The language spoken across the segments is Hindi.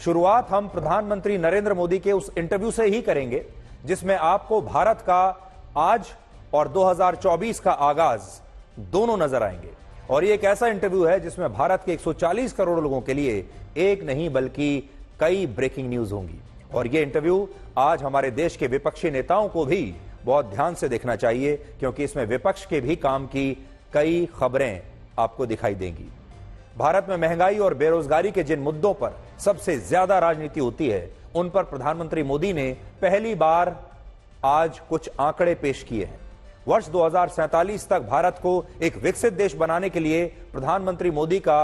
शुरुआत हम प्रधानमंत्री नरेंद्र मोदी के उस इंटरव्यू से ही करेंगे जिसमें आपको भारत का आज और 2024 का आगाज दोनों नजर आएंगे। और ये एक ऐसा इंटरव्यू है जिसमें भारत के 140 करोड़ लोगों के लिए एक नहीं बल्कि कई ब्रेकिंग न्यूज होंगी। और ये इंटरव्यू आज हमारे देश के विपक्षी नेताओं को भी बहुत ध्यान से देखना चाहिए, क्योंकि इसमें विपक्ष के भी काम की कई खबरें आपको दिखाई देंगी। भारत में महंगाई और बेरोजगारी के जिन मुद्दों पर सबसे ज्यादा राजनीति होती है, उन पर प्रधानमंत्री मोदी ने पहली बार आज कुछ आंकड़े पेश किए हैं। वर्ष 2047 तक भारत को एक विकसित देश बनाने के लिए प्रधानमंत्री मोदी का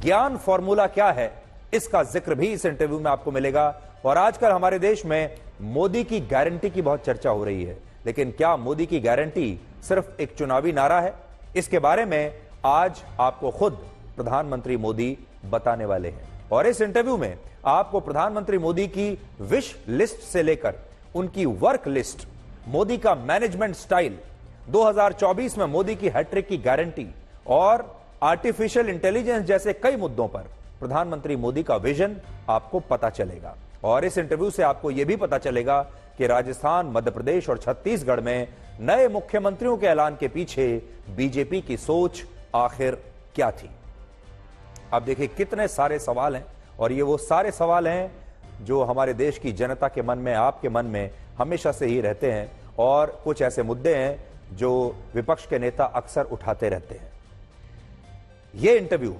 ज्ञान फॉर्मूला क्या है, इसका जिक्र भी इस इंटरव्यू में आपको मिलेगा। और आजकल हमारे देश में मोदी की गारंटी की बहुत चर्चा हो रही है, लेकिन क्या मोदी की गारंटी सिर्फ एक चुनावी नारा है? इसके बारे में आज आपको खुद प्रधानमंत्री मोदी बताने वाले हैं। और इस इंटरव्यू में आपको प्रधानमंत्री मोदी की विश लिस्ट से लेकर उनकी वर्क लिस्ट, मोदी का मैनेजमेंट स्टाइल, 2024 में मोदी की हैट्रिक की गारंटी और आर्टिफिशियल इंटेलिजेंस जैसे कई मुद्दों पर प्रधानमंत्री मोदी का विजन आपको पता चलेगा। और इस इंटरव्यू से आपको यह भी पता चलेगा कि राजस्थान, मध्य प्रदेश और छत्तीसगढ़ में नए मुख्यमंत्रियों के ऐलान के पीछे बीजेपी की सोच आखिर क्या थी। अब देखिए कितने सारे सवाल हैं, और ये वो सारे सवाल हैं जो हमारे देश की जनता के मन में, आपके मन में हमेशा से ही रहते हैं। और कुछ ऐसे मुद्दे हैं जो विपक्ष के नेता अक्सर उठाते रहते हैं। ये इंटरव्यू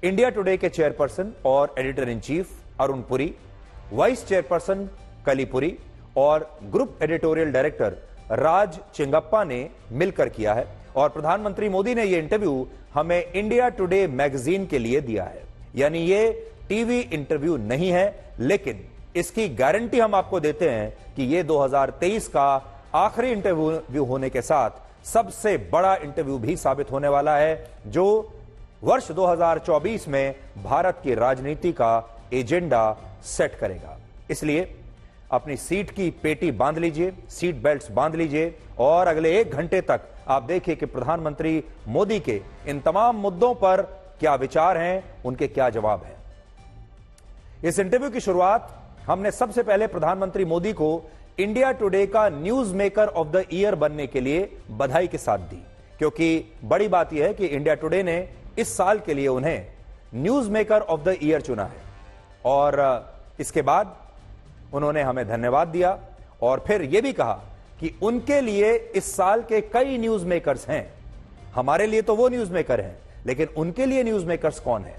इंडिया टुडे के चेयरपर्सन और editor in chief Arun Puri, vice chairperson Kalli Puri और group editorial director Raj Chengappa ने मिलकर किया है। और प्रधानमंत्री मोदी ने यह इंटरव्यू हमें इंडिया टुडे मैगजीन के लिए दिया है। यानी ये टीवी इंटरव्यू नहीं है, लेकिन इसकी गारंटी हम आपको देते हैं कि ये 2023 का आखिरी इंटरव्यू होने के साथ सबसे बड़ा इंटरव्यू भी साबित होने वाला है, जो वर्ष 2024 में भारत की राजनीति का एजेंडा सेट करेगा। इसलिए अपनी सीट की पेटी बांध लीजिए, सीट बेल्ट्स बांध लीजिए, और अगले 1 घंटे तक आप देखिए कि प्रधानमंत्री मोदी के इन तमाम मुद्दों पर क्या विचार हैं, उनके क्या जवाब हैं। इस इंटरव्यू की शुरुआत हमने सबसे पहले प्रधानमंत्री मोदी को इंडिया टुडे का news maker of the year बनने के लिए बधाई के साथ दी, क्योंकि बड़ी बात यह है कि इंडिया टुडे ने इस साल के लिए उन्हें news maker of the year चुना है। और इसके बाद उन्होंने हमें धन्यवाद दिया और फिर यह भी कहा कि उनके लिए इस साल के कई न्यूज मेकर्स हैं। हमारे लिए तो वो न्यूज मेकर हैं, लेकिन उनके लिए न्यूज मेकर्स कौन है?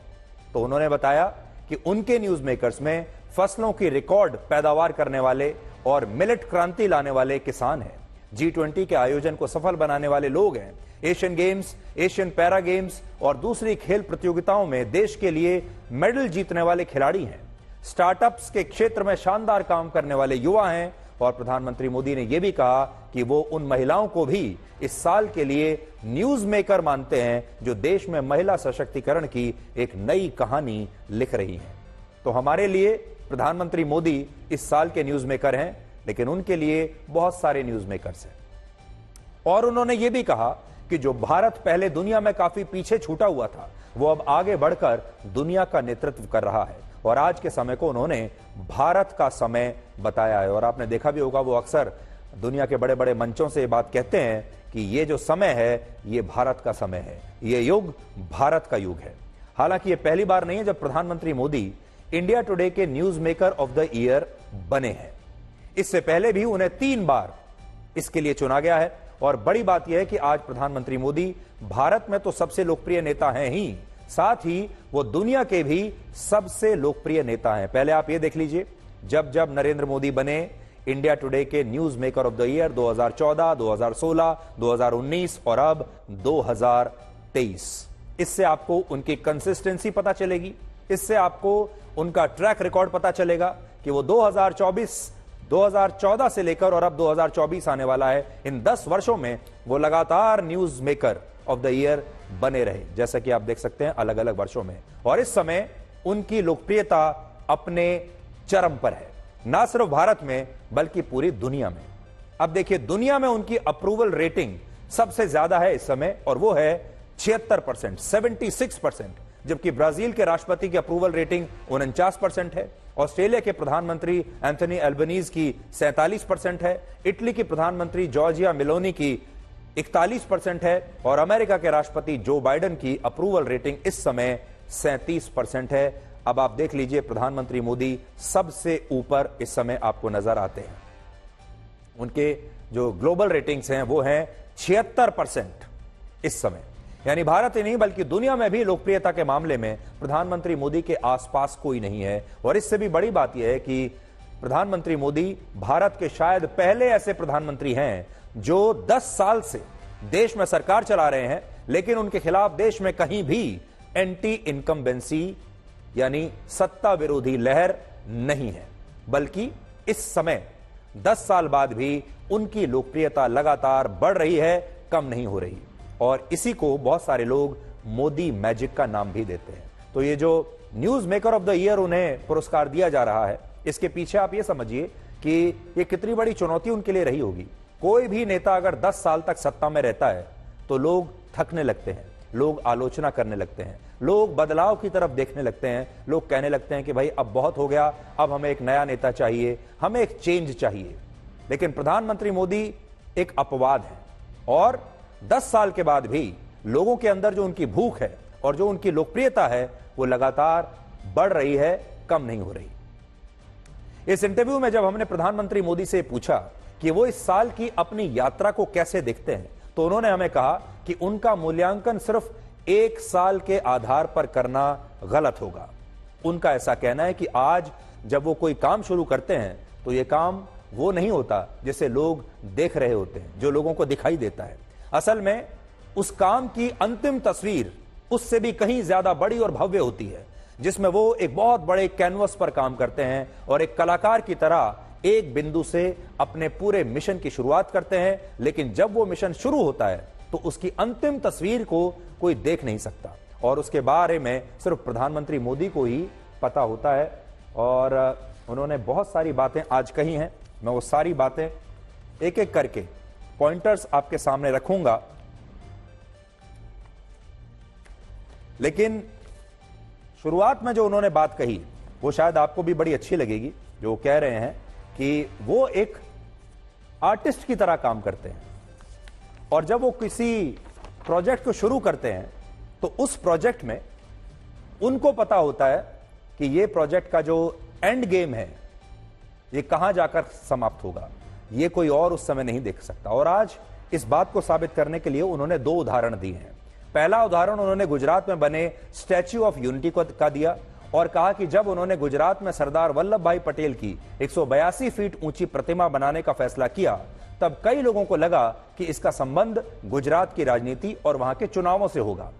तो उन्होंने बताया कि उनके न्यूज मेकर्स में फसलों की रिकॉर्ड पैदावार करने वाले और मिलेट क्रांति लाने वाले किसान हैं, G20 के आयोजन को सफल बनाने वाले लोग हैं, Asian games, Asian para games और दूसरी खेल प्रतियोगिताओं में देश के लिए मेडल जीतने वाले खिलाड़ी हैं, स्टार्टअप्स के क्षेत्र में शानदार काम करने वाले युवा हैं। और प्रधानमंत्री मोदी ने यह भी कहा कि वो उन महिलाओं को भी इस साल के लिए न्यूज मेकर मानते हैं जो देश में महिला सशक्तिकरण की एक नई कहानी लिख रही हैं। तो हमारे लिए प्रधानमंत्री मोदी इस साल के न्यूज मेकर हैं, लेकिन उनके लिए बहुत सारे न्यूज मेकर्स हैं। और उन्होंने यह भी कहा कि जो भारत पहले दुनिया में काफी पीछे छूटा हुआ था, वो अब आगे बढ़कर दुनिया का नेतृत्व कर रहा है। और आज के समय को उन्होंने भारत का समय बताया है। और आपने देखा भी होगा, वो अक्सर दुनिया के बड़े बड़े मंचों से ये बात कहते हैं कि ये जो समय है, ये भारत का समय है, ये युग भारत का युग है। हालांकि ये पहली बार नहीं है जब प्रधानमंत्री मोदी इंडिया टुडे के news maker of the year बने हैं। इससे पहले भी उन्हें 3 बार इसके लिए चुना गया है। और बड़ी बात यह है कि आज प्रधानमंत्री मोदी भारत में तो सबसे लोकप्रिय नेता हैं ही, साथ ही वो दुनिया के भी सबसे लोकप्रिय नेता हैं। पहले आप ये देख लीजिए, जब जब नरेंद्र मोदी बने इंडिया टुडे के news maker of the year 2014, 2016, 2019 और अब 2023, इससे आपको उनकी कंसिस्टेंसी पता चलेगी, इससे आपको उनका ट्रैक रिकॉर्ड पता चलेगा कि वो 2014 से लेकर और अब 2024 आने वाला है, इन 10 वर्षों में वो लगातार news maker of the year बने रहे, जैसा कि आप देख सकते हैं अलग अलग वर्षों में। और इस समय उनकी लोकप्रियता अपने चरम पर है, ना सिर्फ भारत में बल्कि पूरी दुनिया में। अब देखिए, दुनिया में उनकी अप्रूवल रेटिंग सबसे ज्यादा है इस समय, और वो है 76%, 76%। जबकि ब्राजील के राष्ट्रपति की अप्रूवल रेटिंग 49% है, ऑस्ट्रेलिया के प्रधानमंत्री एंथनी एल्बनीज की 47% है, इटली की प्रधानमंत्री जॉर्जिया मेलोनी की 41% है और अमेरिका के राष्ट्रपति जो बाइडेन की अप्रूवल रेटिंग इस समय 37% है। अब आप देख लीजिए, प्रधानमंत्री मोदी सबसे ऊपर इस समय आपको नजर आते हैं। उनके जो ग्लोबल रेटिंग्स हैं वो हैं 76% इस समय। यानी भारत ही नहीं बल्कि दुनिया में भी लोकप्रियता के मामले में प्रधानमंत्री मोदी के आसपास कोई नहीं है। और इससे भी बड़ी बात यह है कि प्रधानमंत्री मोदी भारत के शायद पहले ऐसे प्रधानमंत्री हैं जो 10 साल से देश में सरकार चला रहे हैं, लेकिन उनके खिलाफ देश में कहीं भी एंटी इनकम्बेंसी यानी सत्ता विरोधी लहर नहीं है, बल्कि इस समय 10 साल बाद भी उनकी लोकप्रियता लगातार बढ़ रही है, कम नहीं हो रही। और इसी को बहुत सारे लोग मोदी मैजिक का नाम भी देते हैं। तो ये जो news maker of the year उन्हें पुरस्कार दिया जा रहा है, इसके पीछे आप ये समझिए कि ये कितनी बड़ी चुनौती उनके लिए रही होगी। कोई भी नेता अगर 10 साल तक सत्ता में रहता है तो लोग थकने लगते हैं, लोग आलोचना करने लगते हैं, लोग बदलाव की तरफ देखने लगते हैं, लोग कहने लगते हैं कि भाई अब बहुत हो गया, अब हमें एक नया नेता चाहिए, हमें एक चेंज चाहिए। लेकिन प्रधानमंत्री मोदी एक अपवाद है और 10 साल के बाद भी लोगों के अंदर जो उनकी भूख है और जो उनकी लोकप्रियता है वो लगातार बढ़ रही है, कम नहीं हो रही। इस इंटरव्यू में जब हमने प्रधानमंत्री मोदी से पूछा कि वो इस साल की अपनी यात्रा को कैसे देखते हैं, तो उन्होंने हमें कहा कि उनका मूल्यांकन सिर्फ 1 साल के आधार पर करना गलत होगा। उनका ऐसा कहना है कि आज जब वो कोई काम शुरू करते हैं तो ये काम वो नहीं होता जिसे लोग देख रहे होते हैं, जो लोगों को दिखाई देता है। असल में उस काम की अंतिम तस्वीर उससे भी कहीं ज्यादा बड़ी और भव्य होती है, जिसमें वो एक बहुत बड़े कैनवस पर काम करते हैं और एक कलाकार की तरह एक बिंदु से अपने पूरे मिशन की शुरुआत करते हैं। लेकिन जब वो मिशन शुरू होता है तो उसकी अंतिम तस्वीर को कोई देख नहीं सकता और उसके बारे में सिर्फ प्रधानमंत्री मोदी को ही पता होता है। और उन्होंने बहुत सारी बातें आज कही हैं। मैं वो सारी बातें एक एक करके पॉइंटर्स आपके सामने रखूंगा, लेकिन शुरुआत में जो उन्होंने बात कही वो शायद आपको भी बड़ी अच्छी लगेगी। जो कह रहे हैं कि वो एक आर्टिस्ट की तरह काम करते हैं और जब वो किसी प्रोजेक्ट को शुरू करते हैं तो उस प्रोजेक्ट में उनको पता होता है कि ये प्रोजेक्ट का जो एंड गेम है ये कहां जाकर समाप्त होगा, ये कोई और उस समय नहीं देख सकता। और आज इस बात को साबित करने के लिए उन्होंने 2 उदाहरण दिए हैं। पहला उदाहरण उन्होंने गुजरात में बने स्टैच्यू ऑफ यूनिटी का दिया और कहा कि जब उन्होंने गुजरात में सरदार वल्लभ भाई पटेल की 182 फीट ऊंची प्रतिमा बनाने का फैसला किया, तब कई लोगों को लगा कि इसका संबंध गुजरात की राजनीति और वहां के चुनावों से होगा।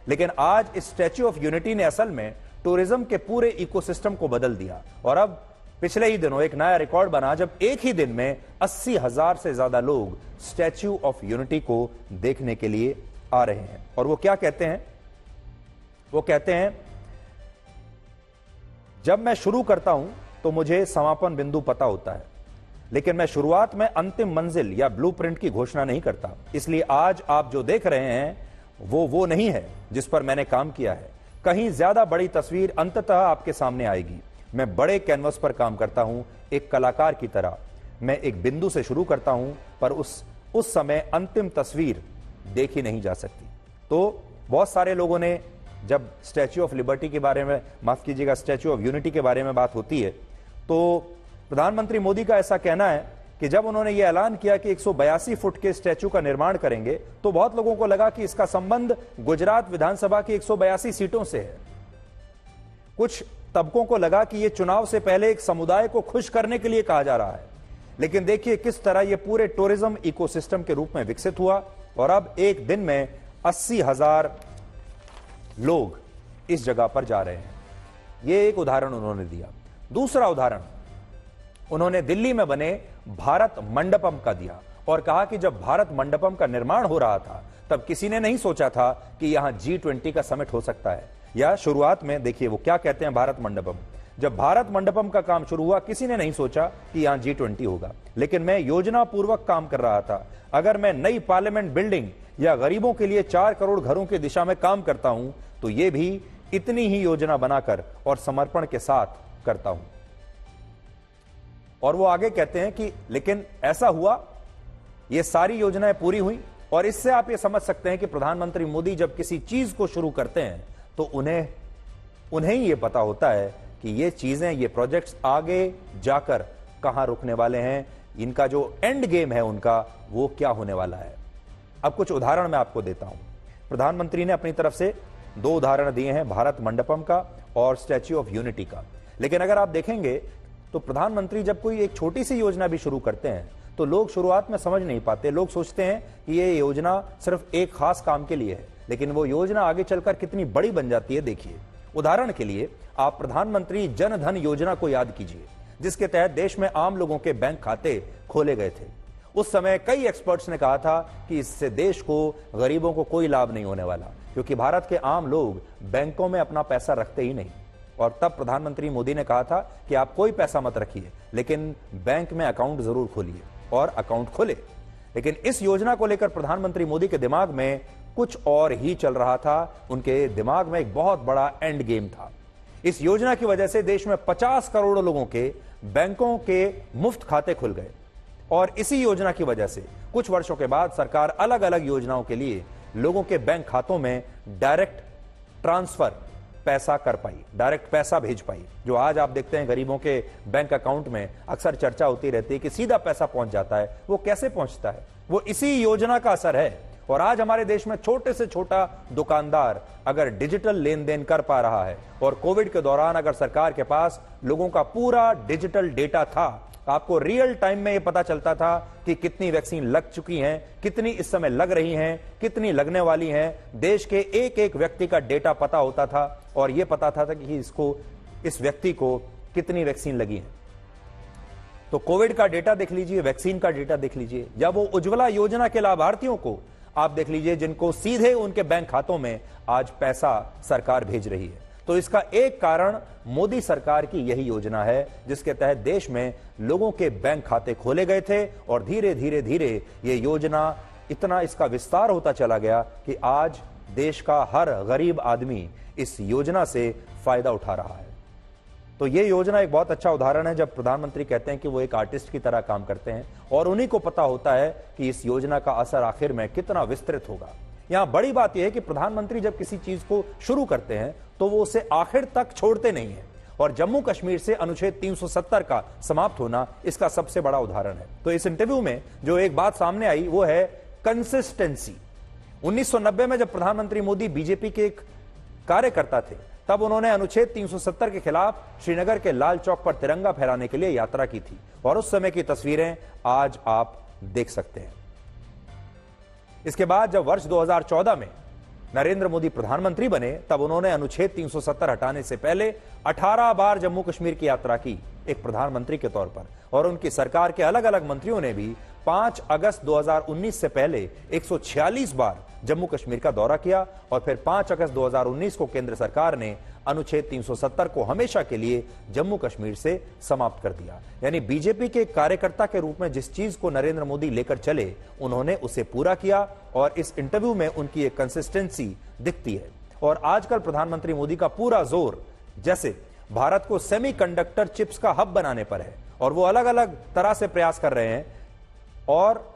लेकिन आज इस स्टैच्यू ऑफ यूनिटी ने असल में टूरिज्म के पूरे इकोसिस्टम को बदल दिया। और अब पिछले ही दिनों एक नया रिकॉर्ड बना जब एक ही दिन में 80,000 से ज्यादा लोग स्टैच्यू ऑफ यूनिटी को देखने के लिए आ रहे हैं। और वो क्या कहते हैं? वो कहते हैं, जब मैं शुरू करता हूं तो मुझे समापन बिंदु पता होता है, लेकिन मैं शुरुआत में अंतिम मंजिल या ब्लूप्रिंट की घोषणा नहीं करता। इसलिए आज आप जो देख रहे हैं वो नहीं है जिस पर मैंने काम किया है। कहीं ज्यादा बड़ी तस्वीर अंततः आपके सामने आएगी। मैं बड़े कैनवस पर काम करता हूं, एक कलाकार की तरह। मैं एक बिंदु से शुरू करता हूं, पर उस समय अंतिम तस्वीर देखी नहीं जा सकती। तो बहुत सारे लोगों ने जब स्टैच्यू ऑफ लिबर्टी के बारे में, माफ कीजिएगा, स्टैच्यू ऑफ यूनिटी के बारे में बात होती है, तो प्रधानमंत्री मोदी का ऐसा कहना है कि जब उन्होंने यह ऐलान किया कि 182 फुट के स्टैच्यू का निर्माण करेंगे, तो बहुत लोगों को लगा कि इसका संबंध गुजरात विधानसभा की 182 सीटों से है। कुछ तबकों को लगा कि यह चुनाव से पहले एक समुदाय को खुश करने के लिए कहा जा रहा है। लेकिन देखिए किस तरह यह पूरे टूरिज्म इकोसिस्टम के रूप में विकसित हुआ और अब एक दिन में 80,000 लोग इस जगह पर जा रहे हैं। यह एक उदाहरण उन्होंने दिया। दूसरा उदाहरण उन्होंने दिल्ली में बने भारत मंडपम का दिया और कहा कि जब भारत मंडपम का निर्माण हो रहा था तब किसी ने नहीं सोचा था कि यहां G20 का समिट हो सकता है। या शुरुआत में देखिए वो क्या कहते हैं, भारत मंडपम, जब भारत मंडपम का काम शुरू हुआ किसी ने नहीं सोचा कि यहां G20 होगा, लेकिन मैं योजना पूर्वक काम कर रहा था। अगर मैं नई पार्लियामेंट बिल्डिंग या गरीबों के लिए 4 करोड़ घरों की दिशा में काम करता हूं तो यह भी इतनी ही योजना बनाकर और समर्पण के साथ करता हूं। और वो आगे कहते हैं कि लेकिन ऐसा हुआ, ये सारी योजनाएं पूरी हुई, और इससे आप ये समझ सकते हैं कि प्रधानमंत्री मोदी जब किसी चीज को शुरू करते हैं तो उन्हें ही ये पता होता है कि ये चीजें, ये प्रोजेक्ट्स आगे जाकर कहां रुकने वाले हैं, इनका जो एंड गेम है उनका वो क्या होने वाला है। अब कुछ उदाहरण मैं आपको देता हूं। प्रधानमंत्री ने अपनी तरफ से 2 उदाहरण दिए हैं, भारत मंडपम का और स्टैच्यू ऑफ यूनिटी का। लेकिन अगर आप देखेंगे तो प्रधानमंत्री जब कोई एक छोटी सी योजना भी शुरू करते हैं तो लोग शुरुआत में समझ नहीं पाते। लोग सोचते हैं कि ये योजना सिर्फ एक खास काम के लिए है, लेकिन वो योजना आगे चलकर कितनी बड़ी बन जाती है देखिए। उदाहरण के लिए आप प्रधानमंत्री जन धन योजना को याद कीजिए, जिसके तहत देश में आम लोगों के बैंक खाते खोले गए थे। उस समय कई एक्सपर्ट्स ने कहा था कि इससे देश को, गरीबों को कोई लाभ नहीं होने वाला, क्योंकि भारत के आम लोग बैंकों में अपना पैसा रखते ही नहीं। और तब प्रधानमंत्री मोदी ने कहा था कि आप कोई पैसा मत रखिए, लेकिन बैंक में अकाउंट जरूर खोलिए, और अकाउंट खोले। लेकिन इस योजना को लेकर प्रधानमंत्री मोदी के दिमाग में कुछ और ही चल रहा था। उनके दिमाग में एक बहुत बड़ा एंड गेम था। इस योजना की वजह से देश में 50 करोड़ लोगों के बैंकों के मुफ्त खाते खुल गए, और इसी योजना की वजह से कुछ वर्षों के बाद सरकार अलग अलग योजनाओं के लिए लोगों के बैंक खातों में डायरेक्ट ट्रांसफर पैसा कर पाई, डायरेक्ट पैसा भेज पाई। जो आज आप देखते हैं गरीबों के बैंक अकाउंट में अक्सर चर्चा होती रहती है कि सीधा पैसा पहुंच जाता है, वो कैसे पहुंचता है? वो इसी योजना का असर है। और आज हमारे देश में छोटे से छोटा दुकानदार अगर डिजिटल लेन देन कर पा रहा है, और कोविड के दौरान अगर सरकार के पास लोगों का पूरा डिजिटल डेटा था, आपको रियल टाइम में यह पता चलता था कि कितनी वैक्सीन लग चुकी हैं, कितनी इस समय लग रही हैं, कितनी लगने वाली हैं। देश के एक एक व्यक्ति का डेटा पता होता था, और यह पता था कि इस व्यक्ति को कितनी वैक्सीन लगी है। तो कोविड का डेटा देख लीजिए, वैक्सीन का डेटा देख लीजिए, या वो उज्ज्वला योजना के लाभार्थियों को आप देख लीजिए, जिनको सीधे उनके बैंक खातों में आज पैसा सरकार भेज रही है। तो इसका एक कारण मोदी सरकार की यही योजना है, जिसके तहत देश में लोगों के बैंक खाते खोले गए थे, और धीरे धीरे धीरे ये योजना इतना इसका विस्तार होता चला गया कि आज देश का हर गरीब आदमी इस योजना से फायदा उठा रहा है। तो ये योजना एक बहुत अच्छा उदाहरण है जब प्रधानमंत्री कहते हैं कि वो एक आर्टिस्ट की तरह काम करते हैं, और उन्हीं को पता होता है कि इस योजना का असर आखिर में कितना विस्तृत होगा। यहां बड़ी बात यह है कि प्रधानमंत्री जब किसी चीज को शुरू करते हैं तो वो उसे आखिर तक छोड़ते नहीं है, और जम्मू कश्मीर से अनुच्छेद 370 का समाप्त होना इसका सबसे बड़ा उदाहरण है। तो इस इंटरव्यू में जो एक बात सामने आई वो है कंसिस्टेंसी। 1990 में जब प्रधानमंत्री मोदी बीजेपी के एक कार्यकर्ता थे, तब उन्होंने अनुच्छेद 370 के खिलाफ श्रीनगर के लाल चौक पर तिरंगा फहराने के लिए यात्रा की थी, और उस समय की तस्वीरें आज आप देख सकते हैं। इसके बाद जब वर्ष 2014 में नरेंद्र मोदी प्रधानमंत्री बने, तब उन्होंने अनुच्छेद 370 हटाने से पहले 18 बार जम्मू कश्मीर की यात्रा की एक प्रधानमंत्री के तौर पर, और उनकी सरकार के अलग अलग मंत्रियों ने भी 5 अगस्त 2019 से पहले 146 बार जम्मू कश्मीर का दौरा किया, और फिर 5 अगस्त 2019 को केंद्र सरकार ने अनुच्छेद 370 को हमेशा के लिए जम्मू कश्मीर से समाप्त कर दिया। यानी बीजेपी के कार्यकर्ता के रूप में जिस चीज को नरेंद्र मोदी लेकर चले, उन्होंने उसे पूरा किया, और इस इंटरव्यू में उनकी एक कंसिस्टेंसी दिखती है। और आजकल प्रधानमंत्री मोदी का पूरा जोर जैसे भारत को सेमीकंडक्टर चिप्स का हब बनाने पर है, और वो अलग अलग तरह से प्रयास कर रहे हैं, और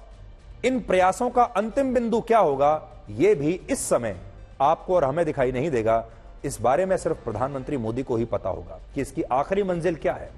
इन प्रयासों का अंतिम बिंदु क्या होगा यह भी इस समय आपको और हमें दिखाई नहीं देगा। इस बारे में सिर्फ प्रधानमंत्री मोदी को ही पता होगा कि इसकी आखिरी मंजिल क्या है।